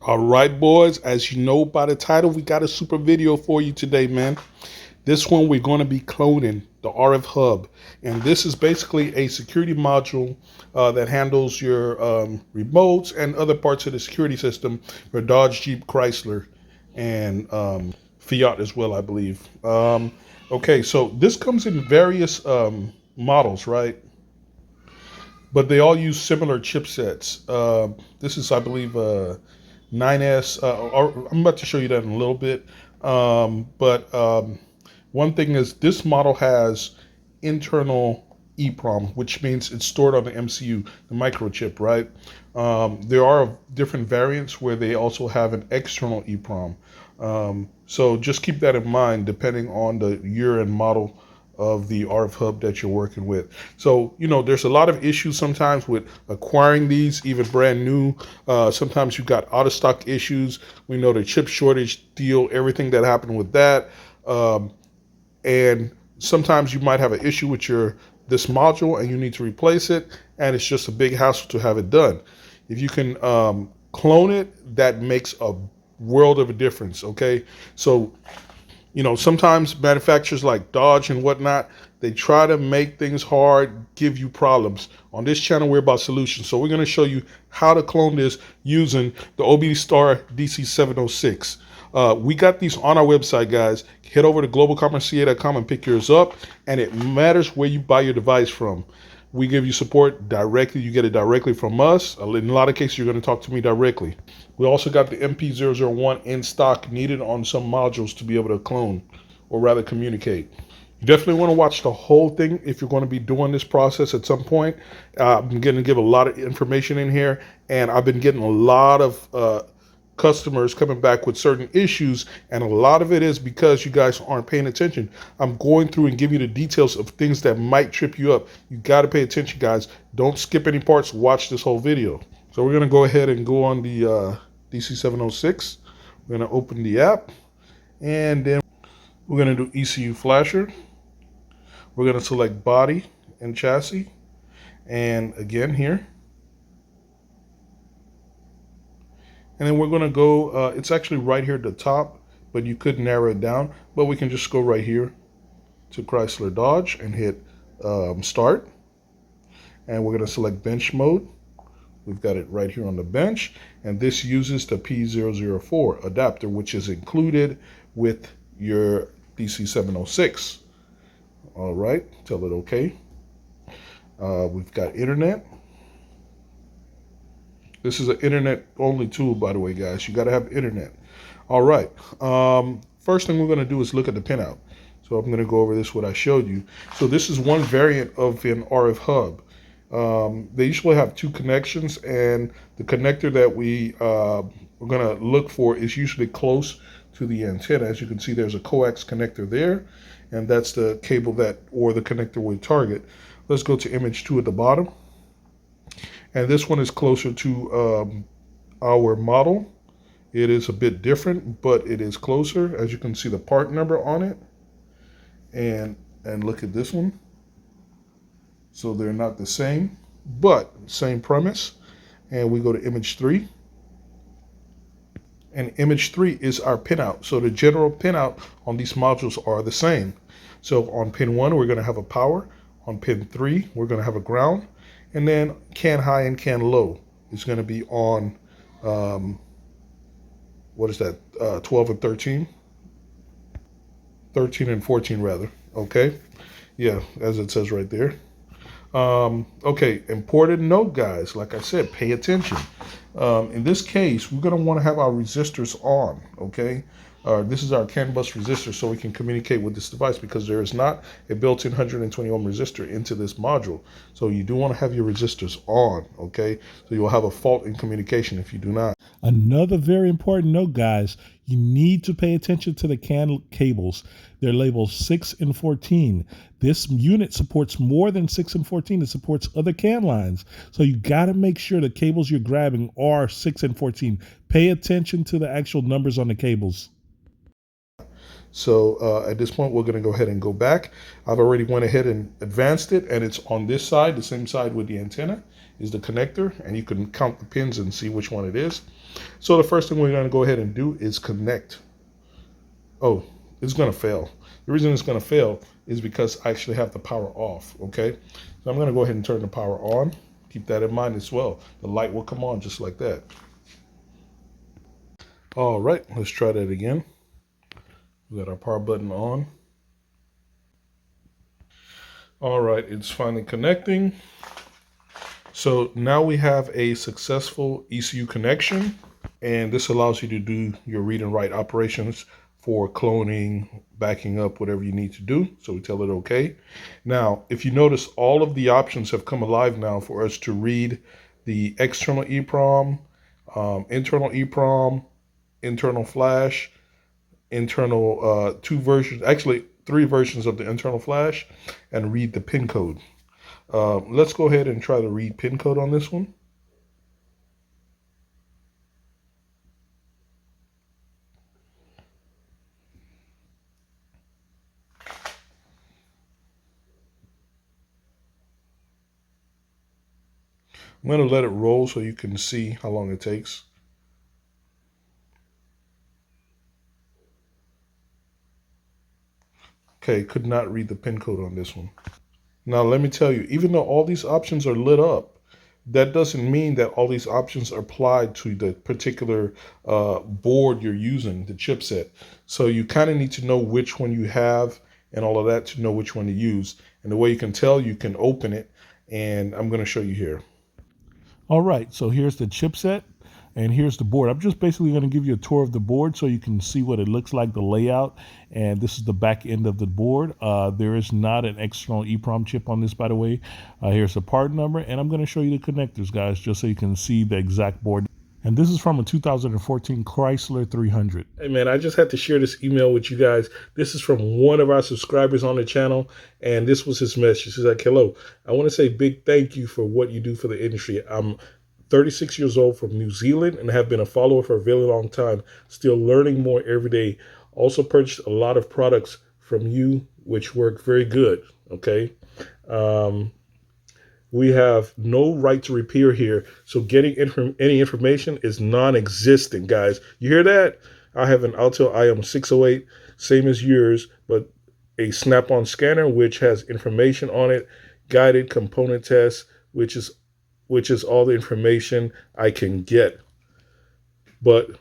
All right, boys, as you know by the title, we got a super video for you today, man. This one, we're going to be cloning the RFHUB. And this is basically a security module that handles your remotes and other parts of the security system for Dodge, Jeep, Chrysler, and Fiat as well, I believe. Okay, so this comes in various models, right? But they all use similar chipsets. This is, I believe, 9S. I'm about to show you that in a little bit. But one thing is this model has internal EEPROM, which means it's stored on the MCU, the microchip, right? There are different variants where they also have an external EEPROM. So just keep that in mind depending on the year and model of the RFHUB that you're working with. So, you know, there's a lot of issues sometimes with acquiring these, even brand new. Sometimes you've got out of stock issues. We know the chip shortage deal, everything that happened with that. And sometimes you might have an issue with this module and you need to replace it, and it's just a big hassle to have it done. If you can clone it, that makes a world of a difference, okay? So, you know, sometimes manufacturers like Dodge and whatnot, they try to make things hard, give you problems. On this channel, we're about solutions. So we're going to show you how to clone this using the OBDSTAR DC706. We got these on our website, guys. Head over to globalcommerceca.com and pick yours up. And it matters where you buy your device from. We give you support directly. You get it directly from us. In a lot of cases, you're going to talk to me directly. We also got the MP001 in stock, needed on some modules to be able to clone, or rather communicate. You definitely want to watch the whole thing if you're going to be doing this process at some point. I'm going to give a lot of information in here, and I've been getting a lot of customers coming back with certain issues, and a lot of it is because you guys aren't paying attention. I'm going through and giving you the details of things that might trip you up. You got to pay attention, guys. Don't skip any parts. Watch this whole video. So we're going to go ahead and go on the DC706. We're going to open the app, and then we're going to do ECU flasher. We're going to select body and chassis, and again here. And then we're going to go, it's actually right here at the top, but you could narrow it down. But we can just go right here to Chrysler Dodge and hit start. And we're going to select bench mode. We've got it right here on the bench. And this uses the P004 adapter, which is included with your DC706. All right, tell it okay. We've got internet. This is an internet-only tool, by the way, guys. You got to have internet. All right. First thing we're going to do is look at the pinout. So I'm going to go over this, what I showed you. So this is one variant of an RFHUB. They usually have two connections, and the connector that we're going to look for is usually close to the antenna. As you can see, there's a coax connector there, and that's the cable that, or the connector we target. Let's go to image 2 at the bottom. And this one is closer to our model. It is a bit different, but it is closer. As you can see the part number on it. And look at this one. So they're not the same, but same premise. And we go to image 3. And image 3 is our pinout. So the general pinout on these modules are the same. So on pin 1, we're going to have a power. On pin 3, we're going to have a ground. And then can high and can low is going to be on, what is that, 12 and 13? 13 and 14 rather, okay? Yeah, as it says right there. Okay, important note, guys, like I said, pay attention. In this case, we're going to want to have our resistors on, okay? This is our CAN bus resistor, so we can communicate with this device, because there is not a built-in 120 ohm resistor into this module. So you do want to have your resistors on, okay? So you'll have a fault in communication if you do not. Another very important note, guys, you need to pay attention to the CAN cables. They're labeled 6 and 14. This unit supports more than 6 and 14. It supports other CAN lines. So you got to make sure the cables you're grabbing are 6 and 14. Pay attention to the actual numbers on the cables. So at this point, we're going to go ahead and go back. I've already went ahead and advanced it, and it's on this side, the same side with the antenna. is the connector, and you can count the pins and see which one it is. So the first thing we're going to go ahead and do is connect. Oh, it's going to fail. The reason it's going to fail is because I actually have the power off, okay? So I'm going to go ahead and turn the power on. Keep that in mind as well. The light will come on just like that. All right, let's try that again. We got our power button on. All right, it's finally connecting. So now we have a successful ECU connection, and this allows you to do your read and write operations for cloning, backing up, whatever you need to do. So we tell it okay. Now, if you notice, all of the options have come alive now for us to read the external EEPROM, internal EEPROM, internal flash, internal three versions of the internal flash, and read the pin code. Let's go ahead and try to read pin code on this one. I'm going to let it roll so you can see how long it takes. Okay, could not read the pin code on this one. Now let me tell you, even though all these options are lit up, that doesn't mean that all these options are applied to the particular board you're using, the chipset. So you kind of need to know which one you have and all of that to know which one to use. And the way you can tell, you can open it, and I'm going to show you here. All right, so here's the chipset and here's the board. I'm just basically going to give you a tour of the board so you can see what it looks like, the layout. And this is the back end of the board. There is not an external EEPROM chip on this, by the way. Here's the part number, and I'm going to show you the connectors, guys, just so you can see the exact board. And this is from a 2014 Chrysler 300. Hey man, I just had to share this email with you guys. This is from one of our subscribers on the channel, and this was his message. He's like, hello, I want to say big thank you for what you do for the industry. I'm 36 years old from New Zealand and have been a follower for a very long time, still learning more every day. Also purchased a lot of products from you, which work very good, okay? We have no right to repair here, so getting any information is non-existent, guys. You hear that? I have an Altel IM608, same as yours, but a snap-on scanner which has information on it, guided component tests, which is all the information I can get. But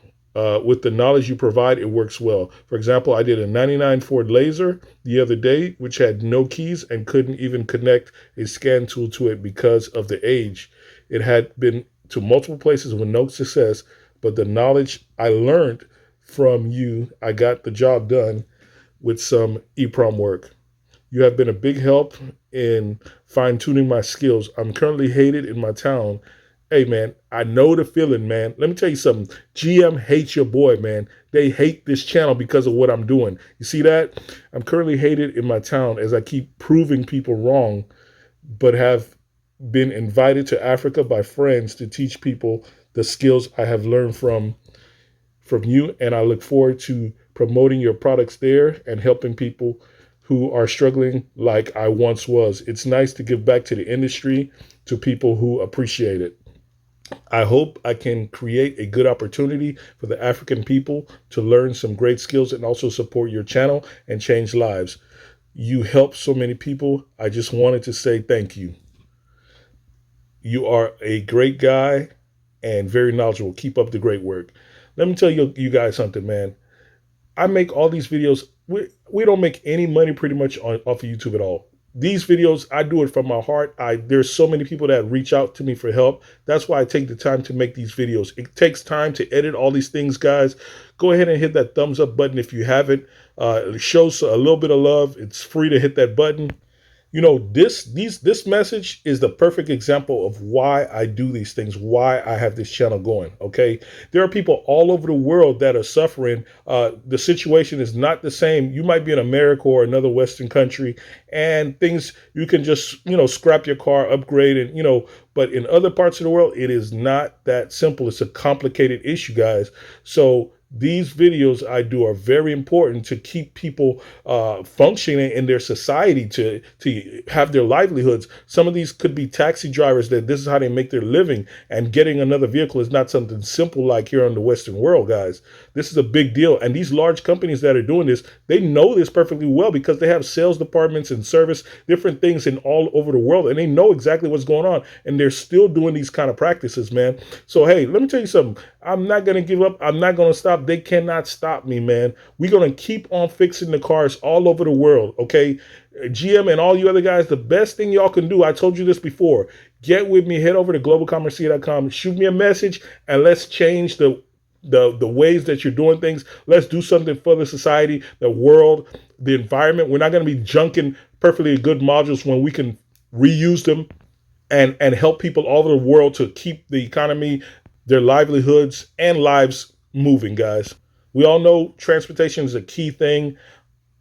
with the knowledge you provide, it works well. For example, I did a 99 Ford Laser the other day, which had no keys and couldn't even connect a scan tool to it because of the age. It had been to multiple places with no success, but the knowledge I learned from you, I got the job done with some EEPROM work. You have been a big help in fine-tuning my skills. I'm currently hated in my town. Hey, man, I know the feeling, man. Let me tell you something. GM hates your boy, man. They hate this channel because of what I'm doing. You see that? I'm currently hated in my town as I keep proving people wrong, but have been invited to Africa by friends to teach people the skills I have learned from you, and I look forward to promoting your products there and helping people who are struggling like I once was. It's nice to give back to the industry, to people who appreciate it. I hope I can create a good opportunity for the African people to learn some great skills and also support your channel and change lives. You help so many people. I just wanted to say thank you. You are a great guy and very knowledgeable. Keep up the great work. Let me tell you guys something, man. I make all these videos. We don't make any money pretty much off of YouTube at all. These videos, I do it from my heart. There's so many people that reach out to me for help. That's why I take the time to make these videos. It takes time to edit all these things, guys. Go ahead and hit that thumbs up button if you haven't. It shows a little bit of love. It's free to hit that button. You know, this message is the perfect example of why I do these things, why I have this channel going, okay? There are people all over the world that are suffering. The situation is not the same. You might be in America or another Western country, and things you can just, scrap your car, upgrade, and, but in other parts of the world, it is not that simple. It's a complicated issue, guys. So these videos I do are very important to keep people functioning in their society, to have their livelihoods. Some of these could be taxi drivers that this is how they make their living, and getting another vehicle is not something simple like here in the Western world, guys. This is a big deal. And these large companies that are doing this, they know this perfectly well because they have sales departments and service, different things in all over the world, and they know exactly what's going on. And they're still doing these kind of practices, man. So, hey, let me tell you something. I'm not going to give up. I'm not going to stop. They cannot stop me, man. We're going to keep on fixing the cars all over the world, okay? GM and all you other guys, the best thing y'all can do, I told you this before, get with me, head over to globalcommerceca.com, shoot me a message, and let's change the ways that you're doing things. Let's do something for the society, the world, the environment. We're not going to be junking perfectly good modules when we can reuse them and help people all over the world to keep the economy, their livelihoods, and lives moving, guys. We all know transportation is a key thing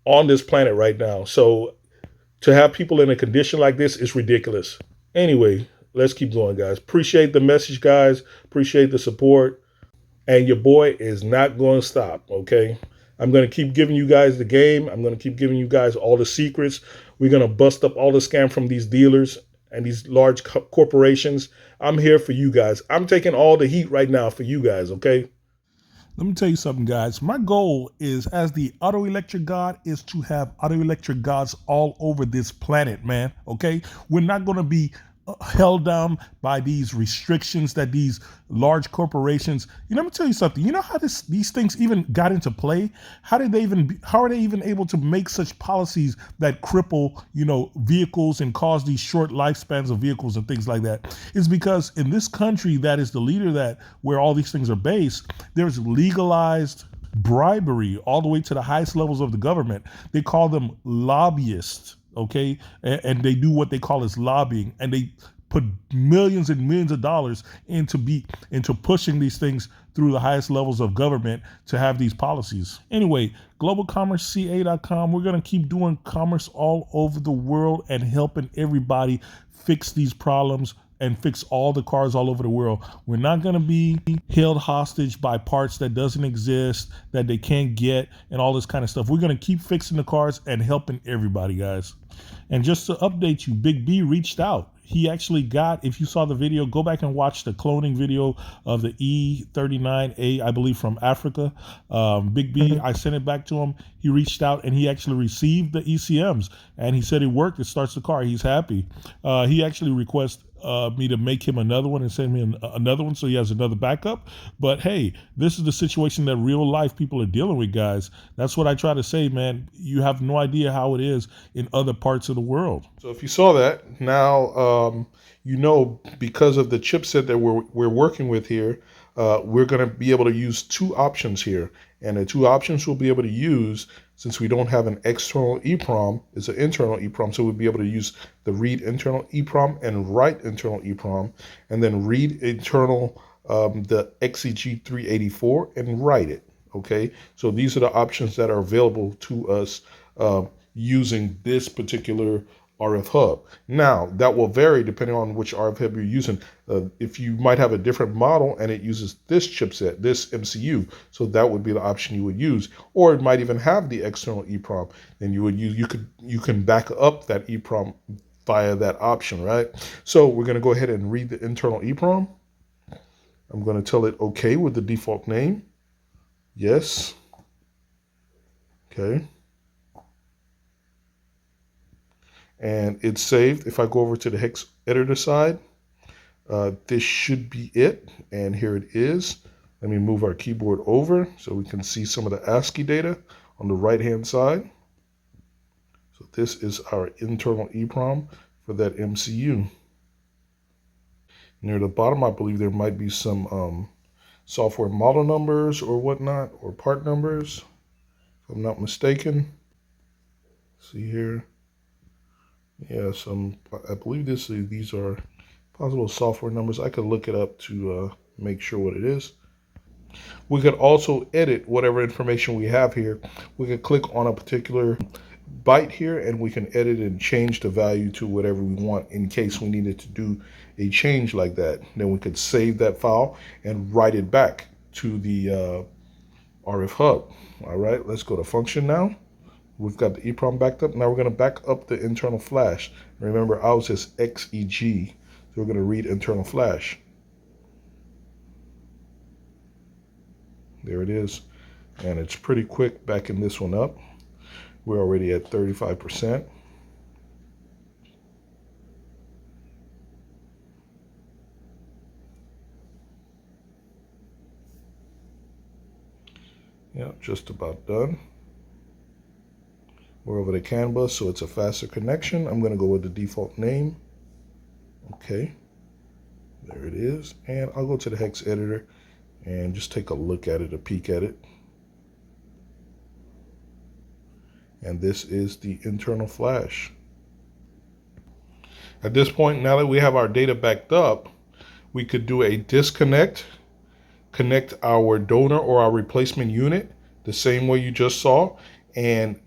on this planet right now. So to have people in a condition like this is ridiculous. Anyway, let's keep going, guys. Appreciate the message, guys. Appreciate the support. And your boy is not going to stop, okay? I'm going to keep giving you guys the game. I'm going to keep giving you guys all the secrets. We're going to bust up all the scam from these dealers and these large corporations. I'm here for you guys. I'm taking all the heat right now for you guys, okay? Let me tell you something, guys. My goal is, as the auto electric god, is to have auto electric gods all over this planet, man. Okay? We're not going to be held down by these restrictions that these large corporations. Let me tell you something. You know how these things even got into play? How are they even able to make such policies that cripple, vehicles and cause these short lifespans of vehicles and things like that? It's because in this country that is the leader, that where all these things are based, there's legalized bribery all the way to the highest levels of the government. They call them lobbyists. Okay, and they do what they call as lobbying, and they put millions and millions of dollars into pushing these things through the highest levels of government to have these policies. Anyway, globalcommerceca.com. We're gonna keep doing commerce all over the world and helping everybody fix these problems and fix all the cars all over the world. We're not going to be held hostage by parts that doesn't exist, that they can't get, and all this kind of stuff. We're going to keep fixing the cars and helping everybody, guys. And just to update you, Big B reached out. He actually got, if you saw the video, go back and watch the cloning video of the E39A, I believe, from Africa. Big B, I sent it back to him. He reached out and he actually received the ECMs, and he said it worked. It starts the car. He's happy. He actually requested me to make him another one and send me another one so he has another backup. But hey, this is the situation that real life people are dealing with, guys. That's what I try to say, man. You have no idea how it is in other parts of the world. So if you saw that, now because of the chipset that we're working with here, we're going to be able to use two options here. And the two options we'll be able to use, since we don't have an external EEPROM, it's an internal EEPROM, so we'll be able to use the read internal EEPROM and write internal EEPROM, and then read internal the XEG384 and write it, okay? So these are the options that are available to us using this particular RFHUB. Now, that will vary depending on which RFHUB you're using. If you might have a different model and it uses this chipset, this MCU, so that would be the option you would use. Or it might even have the external EEPROM, and you can back up that EEPROM via that option, right? So we're going to go ahead and read the internal EEPROM. I'm going to tell it OK with the default name. Yes. Okay. And it's saved. If I go over to the hex editor side, this should be it. And here it is. Let me move our keyboard over so we can see some of the ASCII data on the right-hand side. So this is our internal EEPROM for that MCU. Near the bottom, I believe there might be some software model numbers or whatnot, or part numbers, if I'm not mistaken. See here. Yeah, I believe these are possible software numbers. I could look it up to make sure what it is. We could also edit whatever information we have here. We could click on a particular byte here, and we can edit and change the value to whatever we want in case we needed to do a change like that. Then we could save that file and write it back to the RFHUB. All right, let's go to function now. We've got the EEPROM backed up. Now we're going to back up the internal flash. Remember, ours is XEG, so we're going to read internal flash. There it is. And it's pretty quick backing this one up. We're already at 35%. Yeah, just about done. We're over to CAN bus, so it's a faster connection. I'm going to go with the default name. Okay, there it is. And I'll go to the hex editor and just take a look at it, a peek at it. And this is the internal flash. At this point, now that we have our data backed up, we could do a disconnect, connect our donor or our replacement unit the same way you just saw, and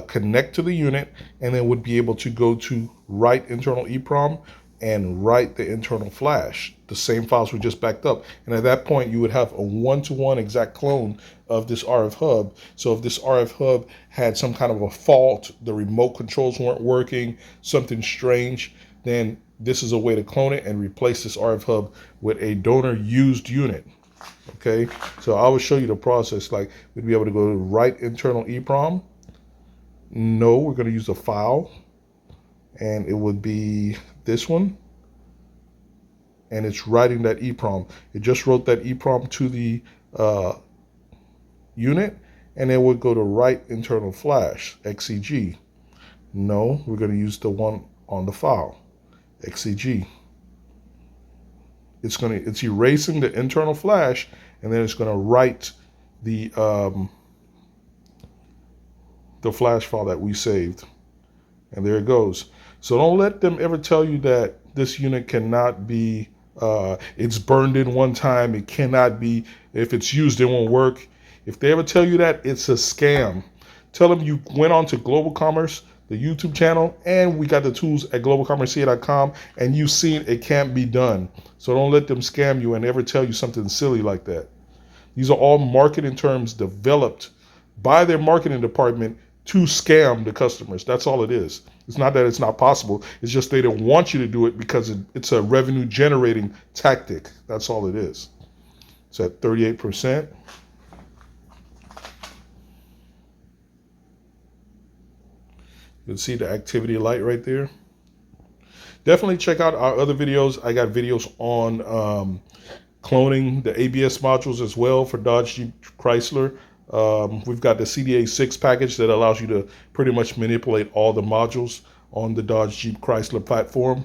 connect to the unit, and then would be able to go to write internal EEPROM and write the internal flash, the same files we just backed up. And at that point, you would have a one-to-one exact clone of this RFHUB. So if this RFHUB had some kind of a fault, the remote controls weren't working, something strange, then this is a way to clone it and replace this RFHUB with a donor used unit. Okay, so I will show you the process. Like, we'd be able to go to write internal EEPROM. No, we're going to use a file, and it would be this one, and it's writing that EEPROM. It just wrote that EEPROM to the unit, and then would go to write internal flash, XEG. No, we're going to use the one on the file, XEG. It's erasing the internal flash, and then it's going to write the flash file that we saved. And there it goes. So don't let them ever tell you that this unit cannot be, it's burned in one time, it cannot be, if it's used, it won't work. If they ever tell you that, it's a scam. Tell them you went on to Global Commerce, the YouTube channel, and we got the tools at globalcommerceca.com, and you've seen it can't be done. So don't let them scam you and ever tell you something silly like that. These are all marketing terms developed by their marketing department to scam the customers. That's all it is. It's not that it's not possible. It's just they don't want you to do it because it's a revenue generating tactic. That's all it is. It's at 38%. You can see the activity light right there. Definitely check out our other videos. I got videos on cloning the ABS modules as well for Dodge, Jeep, Chrysler. We've got the CDA6 package that allows you to pretty much manipulate all the modules on the Dodge, Jeep, Chrysler platform.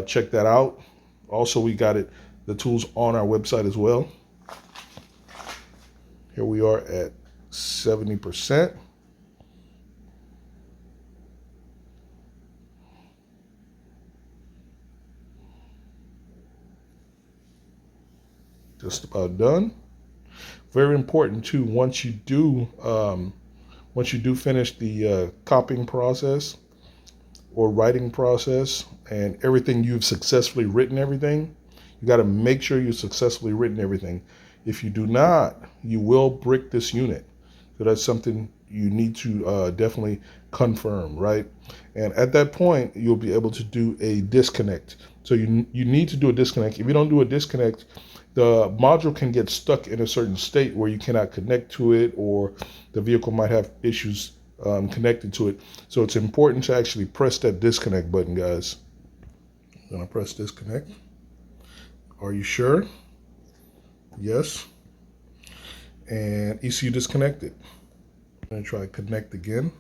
Check that out. Also, we got the tools on our website as well. Here we are at 70%. Just about done. Very important too. Once you do finish the copying process or writing process and everything you've successfully written everything, you got to make sure you've successfully written everything. If you do not, you will brick this unit. So that's something you need to definitely confirm, right? And at that point, you'll be able to do a disconnect. So you need to do a disconnect. If you don't do a disconnect, the module can get stuck in a certain state where you cannot connect to it, or the vehicle might have issues connected to it. So it's important to actually press that disconnect button, guys. I'm gonna press disconnect. Are you sure? Yes. And ECU disconnected. I'm gonna try connect again.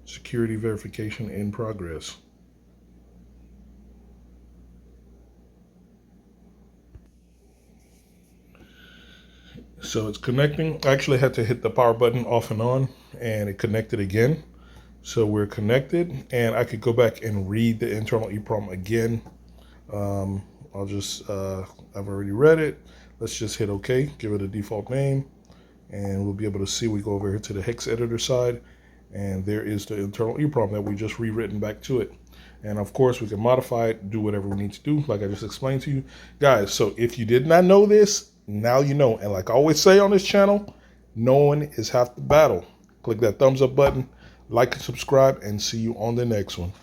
Security verification in progress. So it's connecting. I actually had to hit the power button off and on, and it connected again. So we're connected, and I could go back and read the internal EEPROM again. I've already read it. Let's just hit OK, give it a default name. and we'll be able to see. We go over here to the hex editor side, and there is the internal EEPROM that we just rewritten back to it. And of course, we can modify it, do whatever we need to do, like I just explained to you guys. So if you did not know this, now you know. And like I always say on this channel, knowing is half the battle. Click that thumbs up button, like and subscribe, and see you on the next one.